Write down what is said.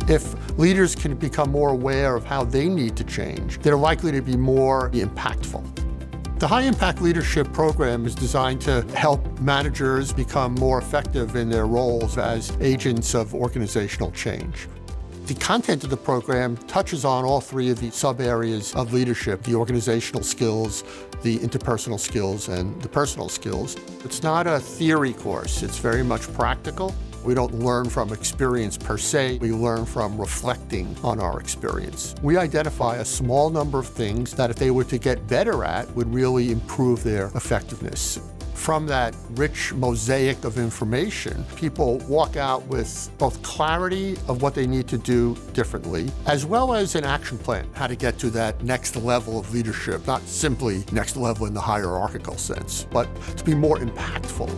If leaders can become more aware of how they need to change, they're likely to be more impactful. The High Impact Leadership Program is designed to help managers become more effective in their roles as agents of organizational change. The content of the program touches on all three of the sub-areas of leadership: the organizational skills, the interpersonal skills, and the personal skills. It's not a theory course, it's very much practical. We don't learn from experience per se, we learn from reflecting on our experience. We identify a small number of things that if they were to get better at would really improve their effectiveness. From that rich mosaic of information, people walk out with both clarity of what they need to do differently, as well as an action plan, how to get to that next level of leadership, not simply next level in the hierarchical sense, but to be more impactful.